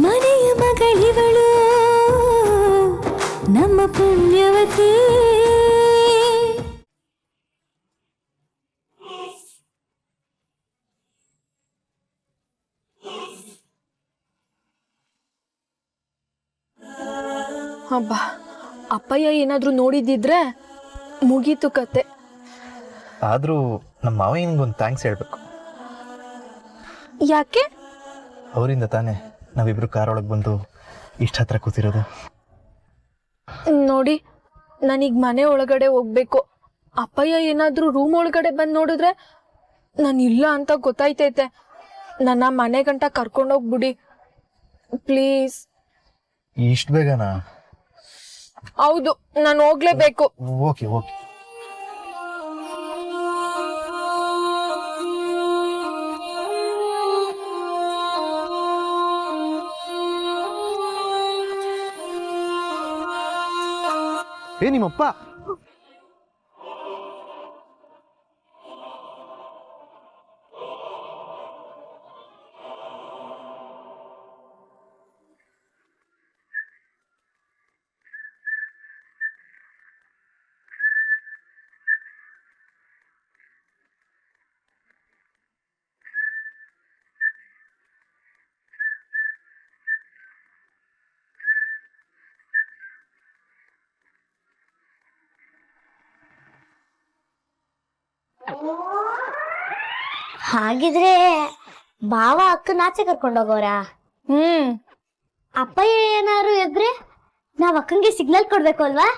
ಮನೆಯ ಮಗಳಿವಳು ನಮ್ಮ ಪುಣ್ಯವತಿ. ಹಬ್ಬ, ಅಪ್ಪಯ್ಯ ಏನಾದರೂ ನೋಡಿದ್ದಿದ್ರೆ ಮುಗೀತು ಕತೆ. ಆದರೂ ನಮ್ಮ ಮಾವಯ್ಯನಿಗೊಂದು ಥ್ಯಾಂಕ್ಸ್ ಹೇಳಬೇಕು. ಯಾಕೆ? ಅವರಿಂದ ತಾನೇ ನಾವಿಬ್ರು ಕಾರೊಳಗೆ ಬಂದು ಇಷ್ಟು ಹತ್ರ ಕೂತಿರೋದು. ನೋಡಿ, ನಾನೀಗ ಮನೆ ಒಳಗಡೆ ಹೋಗ್ಬೇಕು. ಅಪ್ಪಯ್ಯ ಏನಾದರೂ ರೂಮ್ ಒಳಗಡೆ ಬಂದು ನೋಡಿದ್ರೆ ನಾನು ಇಲ್ಲ ಅಂತ ಗೊತ್ತಾಯ್ತೈತೆ. ನನ್ನ ಮನೆ ಗಂಟ ಕರ್ಕೊಂಡೋಗ್ಬಿಡಿ ಪ್ಲೀಸ್. ಇಷ್ಟು ಬೇಗನಾ? ಹೌದು, ನಾನು ಹೋಗ್ಲೇಬೇಕು. Okay okay. ನಿಮ್ಮಪ್ಪ ಹಾಗಿದ್ರೆ ಬಾವ ಅಕ್ಕನ ಆಚೆ ಕರ್ಕೊಂಡೋಗೋರ? ಅಪ್ಪಯ್ಯ ಏನಾರು ಎದ್ರೆ ನಾವ್ ಅಕ್ಕಂಗೆ ಸಿಗ್ನಲ್ ಕೊಡ್ಬೇಕು ಅಲ್ವಾ?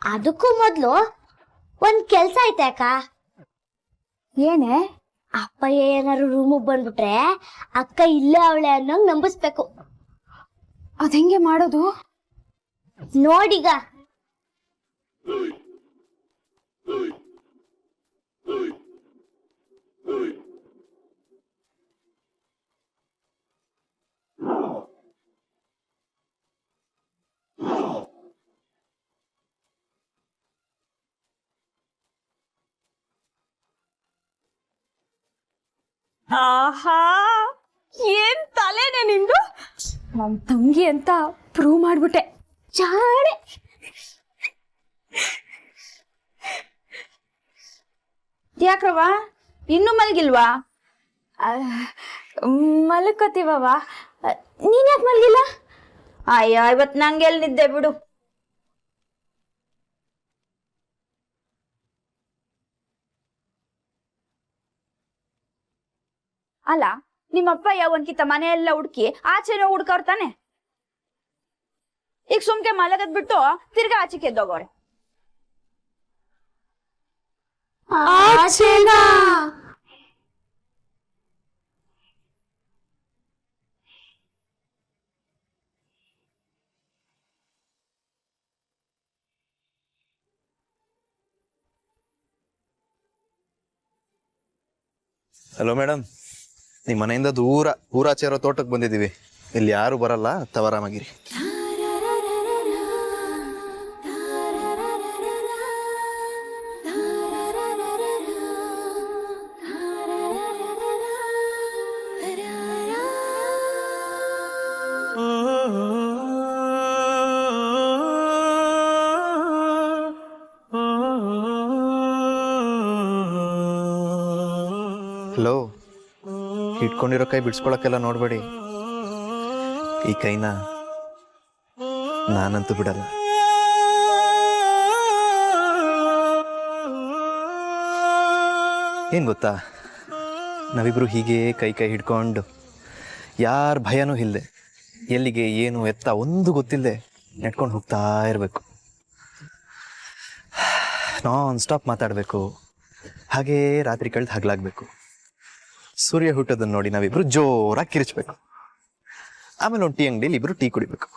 ಅದಕ್ಕೂ ಮೊದ್ಲು ಒಂದ್ ಕೆಲ್ಸ ಐತೆ ಅಕ್ಕ. ಏನೇ? ಅಪ್ಪಯ್ಯ ಏನಾರು ರೂಮಿಗೆ ಬಂದ್ಬಿಟ್ರೆ ಅಕ್ಕ ಇಲ್ಲೇ ಅವಳೆ ಅನ್ನೋಂಗ್ ನಂಬಿಸ್ಬೇಕು. ಅದಂಗೆ ಮಾಡೋದು? ನೋಡೀಗ. ಆಹಾ, ಏನ್ ತಲೆನೆ ನಿಂದು. ನಮ್ ತಂಗಿ ಅಂತ ಪ್ರೂವ್ ಮಾಡ್ಬಿಟ್ಟೆ. ಚಾಡೆ. ಯಾಕ್ರವ ಇನ್ನೂ ಮಲ್ಗಿಲ್ವಾ? ಮಲ್ಕೋತೀವವ. ನೀನ್ ಯಾಕೆ ಮಲ್ಗಿಲ್ಲ? ಅಯ್ಯ, ಇವತ್ ನಂಗೆ ಎಲ್ಲಿ ನಿದ್ದೆ ಬಿಡು. ಅಲ್ಲ, ನಿಮ್ಮಪ್ಪ ಒಂದ್ಕಿತ ಮನೆಯೆಲ್ಲ ಹುಡ್ಕಿ ಆಚೆನೋ ಹುಡ್ಕವ್ತಾನೆ. ಈಗ ಸುಮ್ಕೆ ಮಲಗದ್ ಬಿಟ್ಟು ತಿರ್ಗಾ ಆಚೆಗೆ ಎದ್ದೋಗೋರೆ. ಹಲೋ ಮೇಡಮ್, ನಿಮ್ಮ ಮನೆಯಿಂದ ದೂರ ಊರಾಚೆ ಇರೋ ತೋಟಕ್ಕೆ ಬಂದಿದ್ದೀವಿ. ಇಲ್ಲಿ ಯಾರು ಬರಲ್ಲ, ತವರಾಮಾಗಿರಿ. ಹಲೋ, ಇಟ್ಕೊಂಡಿರೋ ಕೈ ಬಿಡ್ಸ್ಕೊಳಕ್ಕೆಲ್ಲ ನೋಡ್ಬೇಡಿ. ಈ ಕೈನ ನಾನಂತೂ ಬಿಡಲ್ಲ. ಏನ್ ಗೊತ್ತಾ, ನಾವಿಬ್ರು ಹೀಗೆ ಕೈ ಕೈ ಹಿಡ್ಕೊಂಡು ಯಾರ ಭಯನೂ ಇಲ್ಲದೆ, ಎಲ್ಲಿಗೆ ಏನು ಎತ್ತ ಒಂದು ಗೊತ್ತಿಲ್ಲದೆ ನೆಟ್ಕೊಂಡು ಹೋಗ್ತಾ ಇರಬೇಕು. ನಾನ್ ಸ್ಟಾಪ್ ಮಾತಾಡಬೇಕು. ಹಾಗೇ ರಾತ್ರಿ ಕಳೆದು ಹಗಲಾಗಬೇಕು. ಸೂರ್ಯ ಹುಟ್ಟೋದನ್ನ ನೋಡಿ ನಾವಿಬ್ರು ಜೋರಾಗಿ ಕಿರಿಚ್ಬೇಕು. ಆಮೇಲೆ ಒಂದು ಟೀ ಅಂಗಡಿಯಲ್ಲಿ ಇಬ್ರು ಟೀ ಕುಡಿಬೇಕು.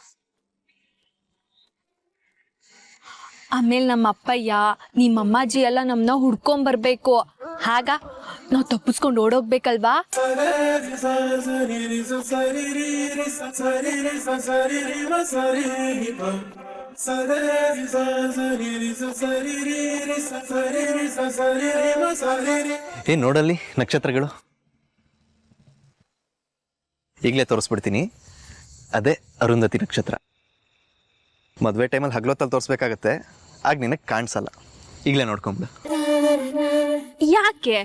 ಆಮೇಲೆ ನಮ್ಮ ಅಪ್ಪಯ್ಯ ನಿಮ್ಮ ಅಮ್ಮಾಜಿ ಎಲ್ಲ ನಮ್ಮನ್ನ ಹುಡ್ಕೊಂಬರ್ಬೇಕು. ಆಗ ನಾವು ತಪ್ಪಿಸ್ಕೊಂಡು ಓಡೋಗ್ಬೇಕಲ್ವಾ? ಏನ್ ನೋಡಲ್ಲಿ ನಕ್ಷತ್ರಗಳು. ಈಗಲೇ ತೋರಿಸ್ಬಿಡ್ತೀನಿ. ಅದೇ ಅರುಂಧತಿ ನಕ್ಷತ್ರ. ಮದುವೆ ಟೈಮಲ್ಲಿ ಹಗ್ಲೊತ್ತಲ್ಲಿ ತೋರಿಸ್ಬೇಕಾಗತ್ತೆ, ಆಗ ನಿನಗೆ ಕಾಣಿಸಲ್ಲ. ಈಗಲೇ ನೋಡ್ಕೊಂಬಿಡು. ಯಾಕೆ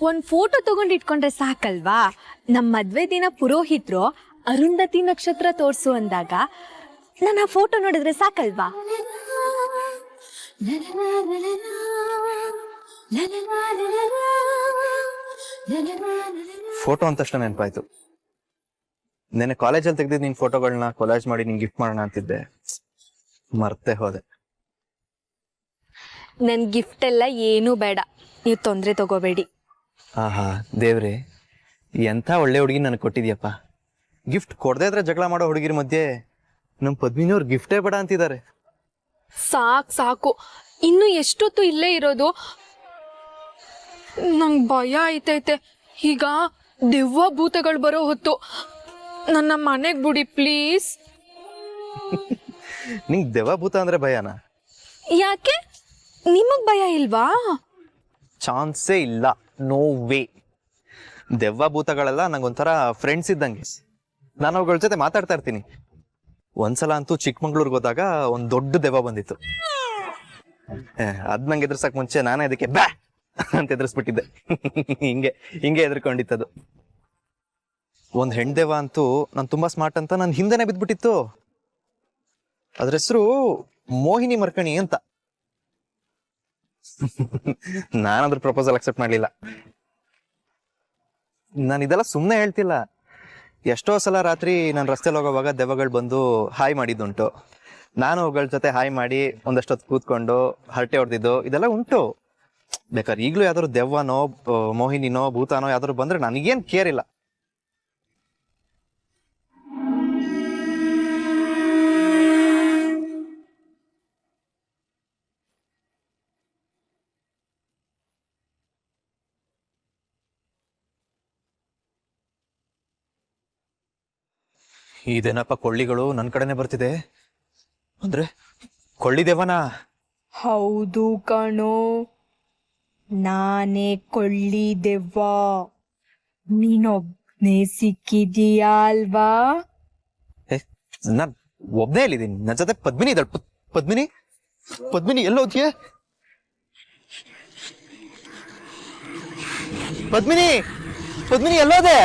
ಒಂದ್ ಫೋಟೋ ತಗೊಂಡು ಇಟ್ಕೊಂಡ್ರೆ ಸಾಕಲ್ವಾ? ನಮ್ಮ ಮದ್ವೆ ದಿನ ಪುರೋಹಿತರು ಅರುಂಧತಿ ನಕ್ಷತ್ರ ತೋರ್ಸು ಅಂದಾಗ ನಾನು ಆ ಫೋಟೋ ನೋಡಿದ್ರೆ ಸಾಕಲ್ವಾ? ಫೋಟೋ ಅಂತ ತಕ್ಷಣ ನೆನಪಾಯ್ತು. ನೆನ್ನೆ ಕಾಲೇಜಲ್ಲಿ ತೆಗ್ದಿದ್ದು ನಿನ್ನ ಫೋಟೋಗಳನ್ನ ಕೊಲಾಜ್ ಮಾಡಿ ನಿಂಗೆ ಗಿಫ್ಟ್ ಮಾಡೋಣ ಅಂತಿದ್ದೆ, ಮರ್ತೆ ಹೋದೆ. ನನ್ ಗಿಫ್ಟ್ ಎಲ್ಲ ಏನೂ ಬೇಡ, ನೀವು ತೊಂದರೆ ತಗೋಬೇಡಿ. ಆಹಾ ದೇವ್ರೆ, ಎಂಥ ಒಳ್ಳೆ ಹುಡುಗಿ ನನಗೆ ಕೊಟ್ಟಿದ್ಯಪ್ಪ. ಗಿಫ್ಟ್ ಕೊಡದೇ ಇದ್ರೆ ಜಗಳ ಮಾಡೋ ಹುಡುಗಿರ ಮಧ್ಯೆ ನಮ್ಮ ಪದ್ಮಿನಿಯವ್ರು ಗಿಫ್ಟೇ ಬೇಡ ಅಂತಿದ್ದಾರೆ. ಸಾಕು, ಇನ್ನು ಎಷ್ಟೊತ್ತು ಇಲ್ಲೇ ಇರೋದು? ನಂಗೆ ಭಯ ಐತೈತೆ. ಈಗ ದೆವ್ವ ಭೂತಗಳು ಬರೋ ಹೊತ್ತು. ನನ್ನ ಮನೆಗೆ ಬಿಡಿ ಪ್ಲೀಸ್. ನಿಂಗೆ ದೆವ್ವ ಭೂತ ಅಂದ್ರೆ ಭಯನಾ? ಯಾಕೆ, ನಿಮಗ್ ಭಯ ಇಲ್ವಾ? ಚಾನ್ಸೇ ಇಲ್ಲ, ನೋ ವೇ. ದೆವ್ವ ಭೂತಗಳೆಲ್ಲ ನಂಗೊಂಥರ ಫ್ರೆಂಡ್ಸ್ ಇದ್ದಂಗೆ. ನಾನು ಅವುಗಳ ಜೊತೆ ಮಾತಾಡ್ತಾ ಇರ್ತೀನಿ. ಒಂದ್ಸಲ ಅಂತೂ ಚಿಕ್ಕಮಂಗ್ಳೂರ್ಗೆ ಹೋದಾಗ ಒಂದು ದೊಡ್ಡ ದೆವ್ವ ಬಂದಿತ್ತು. ಅದ್ ನಂಗೆ ಎದುರ್ಸಕ್ ಮುಂಚೆ ನಾನೇ ಅದಕ್ಕೆ ಬ್ಯಾ ಅಂತ ಎದುರಿಸ್ಬಿಟ್ಟಿದ್ದೆ. ಹಿಂಗೆ ಎದುರ್ಕೊಂಡಿತ್ತದು. ಒಂದ್ ಹೆಣ್ದೆವ್ವ ಅಂತೂ ನಾನು ತುಂಬಾ ಸ್ಮಾರ್ಟ್ ಅಂತ ನನ್ನ ಹಿಂದೆನೆ ಬಿದ್ಬಿಟ್ಟಿತ್ತು. ಅದ್ರ ಹೆಸರು ಮೋಹಿನಿ ಮರ್ಕಣಿ ಅಂತ. ನಾನದ್ರ ಪ್ರಪೋಸಲ್ ಅಕ್ಸೆಪ್ಟ್ ಮಾಡ್ಲಿಲ್ಲ. ನಾನು ಇದೆಲ್ಲ ಸುಮ್ಮನೆ ಹೇಳ್ತಿಲ್ಲ. ಎಷ್ಟೋ ಸಲ ರಾತ್ರಿ ನಾನು ರಸ್ತೆಲಿ ಹೋಗೋವಾಗ ದೆವ್ವಗಳು ಬಂದು ಹಾಯ್ ಮಾಡಿದ್ದುಂಟು. ನಾನು ಅವುಗಳ ಜೊತೆ ಹಾಯ್ ಮಾಡಿ ಒಂದಷ್ಟೊತ್ತು ಕೂತ್ಕೊಂಡು ಹರಟೆ ಹೊಡೆದಿದ್ದು ಇದೆಲ್ಲ ಉಂಟು. ಬೇಕಾದ್ರೆ ಈಗಲೂ ಯಾವ್ದಾದ್ರು ದೆವ್ವನೋ ಮೋಹಿನಿನೋ ಭೂತಾನೋ ಯಾವ್ದಾದ್ರು ಬಂದ್ರೆ ನನಗೇನು ಕೇರ್ ಇಲ್ಲ. ಇದೇನಪ್ಪ ಕೊಳ್ಳಿಗಳು ನನ್ನ ಕಡೆನೆ ಬರ್ತಿದೆ. ಅಂದ್ರೆ ಕೊಳ್ಳಿ ದೆವ್ವನ? ಹೌದು ಕಣೋ, ನಾನೇ ಕೊಳ್ಳಿ ದೆವ್ವ. ನೀನೊಬ್ನೇ ಸಿಕ್ಕಿದೀಯಾ ಅಲ್ವಾ? ನಾನ್ ಒಬ್ನೇ ಇಲ್ಲಿದ್ದೀನಿ. ನನ್ನ ಜೊತೆ ಪದ್ಮಿನಿ ಇದ್ದಾಳೆ. ಪದ್ಮಿನಿ ಎಲ್ಲೋದ್ಯ? ಪದ್ಮಿನಿ ಎಲ್ಲೋದೆ?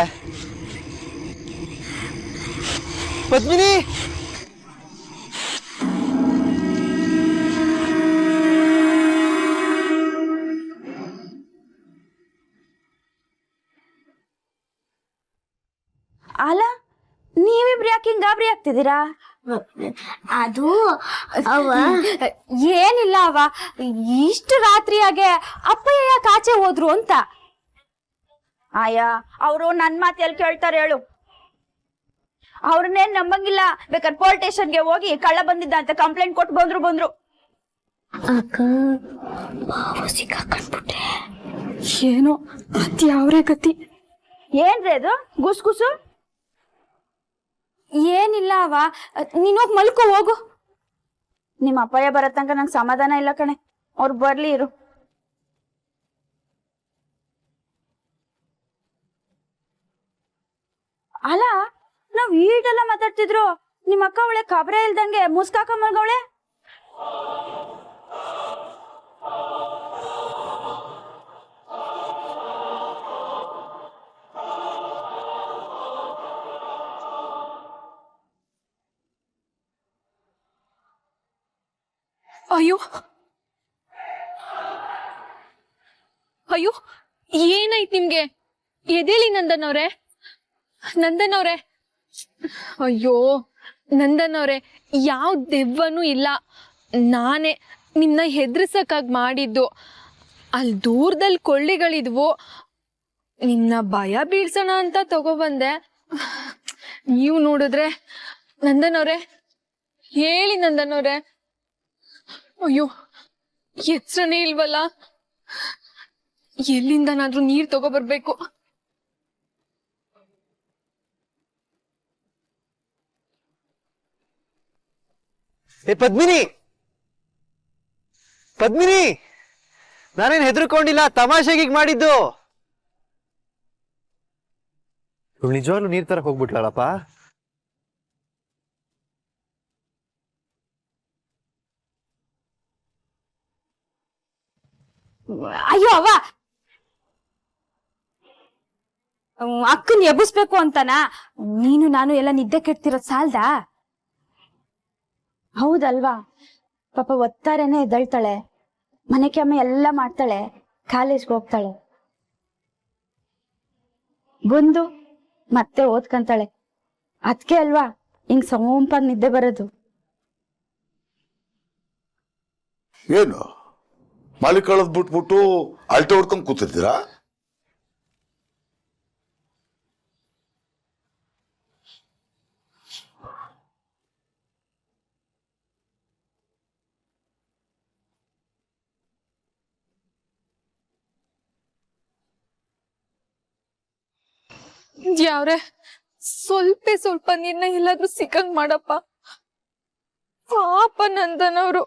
ಪದ್ಮಿನಿ, ಅಲ್ಲ, ನೀವಿಬ್ರು ಯಾಕೆ ಹಿಂಗ್ ಗಾಬರಿ ಆಗ್ತಿದ್ದೀರಾ? ಅದು ಏನಿಲ್ಲ ಅವ, ಇಷ್ಟು ರಾತ್ರಿಯಾಗೆ ಅಪ್ಪಯ್ಯ ಯಾಕೆ ಆಚೆ ಹೋದ್ರು ಅಂತ. ಆಯಾ, ಅವರು ನನ್ ಮಾತು ಎಲ್ಲಿ ಕೇಳ್ತಾರೆ ಹೇಳು? ಅವ್ರನ್ನೇನ್ ನಂಬಂಗಿಲ್ಲ. ಬೇಕಾದ್ರೆ ಪೊಲೀಸ್ ಸ್ಟೇಷನ್ಗೆ ಹೋಗಿ ಕಳ್ಳ ಬಂದಿದ್ದ ಅಂತ ಕಂಪ್ಲೇಂಟ್ ಕೊಟ್ಟು ಬಂದ್ರು. ಅಕ್ಕ ಸಿಕ್ಕಾಕೊಂಡ್ಬಿಟ್ಟೆ. ಏನೋ ಅತಿ ಯಾವ್ರೇ ಗತಿ. ಏನ್ರಿ ಅದು ಗುಸ್ಗುಸು? ಏನಿಲ್ಲ ಅವ, ನೀನೋಗ್ ಮಲ್ಕೋ ಹೋಗು. ನಿಮ್ಮ ಅಪ್ಪಯ್ಯ ಬರೋ ತನಕ ನಂಗೆ ಸಮಾಧಾನ ಇಲ್ಲ ಕಣೆ. ಅವ್ರು ಬರ್ಲಿ ಇರು. ಅಲ್ಲ, ನಾವ್ ಈಟೆಲ್ಲ ಮಾತಾಡ್ತಿದ್ರು, ನಿಮ್ಮ ಅಕ್ಕ ಅವಳೆ ಖಬರೇ ಇಲ್ದಂಗೆ ಮುಸ್ಕಾಕ ಮಲ್ಗವಳೆ. ಅಯ್ಯೋ, ಏನಾಯ್ತು ನಿಮ್ಗೆ? ಎದೇಳಿ ನಂದನ್ ಅವ್ರೆ. ಅಯ್ಯೋ ನಂದನ್ ಅವ್ರೆ, ಯಾವ ದೆವ್ವನೂ ಇಲ್ಲ. ನಾನೇ ನಿಮ್ನ ಹೆದರ್ಸಕ್ಕಾಗಿ ಮಾಡಿದ್ದು. ಅಲ್ಲಿ ದೂರದಲ್ಲಿ ಕೊಳ್ಳಿಗಳಿದ್ವು, ನಿಮ್ನ ಭಯ ಬೀಳ್ಸೋಣ ಅಂತ ತಗೊಬಂದೆ. ನೀವು ನೋಡಿದ್ರೆ ನಂದನ್ ಅವ್ರೆ, ಹೇಳಿ ನಂದನ್ ಅವ್ರೆ. ಅಯ್ಯೋ, ಎಚ್ಚರನೇ ಇಲ್ವಲ್ಲ. ಎಲ್ಲಿಂದನಾದ್ರೂ ನೀರ್ ತಗೋಬರ್ಬೇಕು. ಪದ್ಮಿನಿ, ನಾನೇನ್ ಹೆದರ್ಕೊಂಡಿಲ್ಲ, ತಮಾಷೆಗೆ ಮಾಡಿದ್ದು. ಇವಳು ನಿಜವಾಗ್ಲೂ ನೀರ್ ತರಕ್ ಹೋಗ್ಬಿಟ್ಲಲ್ಲಪ್ಪ. ಅಯ್ಯೋ ಅವ್ವ, ಅಕ್ಕನ್ ಎಬ್ಬಿಸ್ಬೇಕು ಅಂತನಾ? ನೀನು ನಾನು ಎಲ್ಲ ನಿದ್ದೆ ಕೆಡ್ತಿರೋದ್ ಸಾಲ್ದಾ? ಹೌದಲ್ವಾ? ಪಾಪ ಒತ್ತಾರೇನೆ ಎದ್ದಳ್ತಾಳೆ, ಮನೆ ಕೆಮ್ಮೆ ಎಲ್ಲ ಮಾಡ್ತಾಳೆ, ಕಾಲೇಜ್ಗೆ ಹೋಗ್ತಾಳೆ, ಬಂದು ಮತ್ತೆ ಓದ್ಕಂತಾಳೆ. ಅದ್ಕೆ ಅಲ್ವಾ ಹಿಂಗ್ ಸೋಂಪಾಗಿ ನಿದ್ದೆ ಬರೋದು. ಏನು ಮಾಲಿಕ್ ಕಳೆದ್ ಬಿಟ್ಬಿಟ್ಟು ಅಲ್ಟೆ ಹೊಡ್ಕೊಂಡ್ ಕೂತಿರ್ತೀರಾ? ಯಾವ್ರೆ ಸ್ವಲ್ಪ ನೀರ್ನ ಎಲ್ಲಾದ್ರೂ ಸಿಕ್ಕಂಗ್ ಮಾಡಪ್ಪ. ಪಾಪ ನಂದನವ್ರು.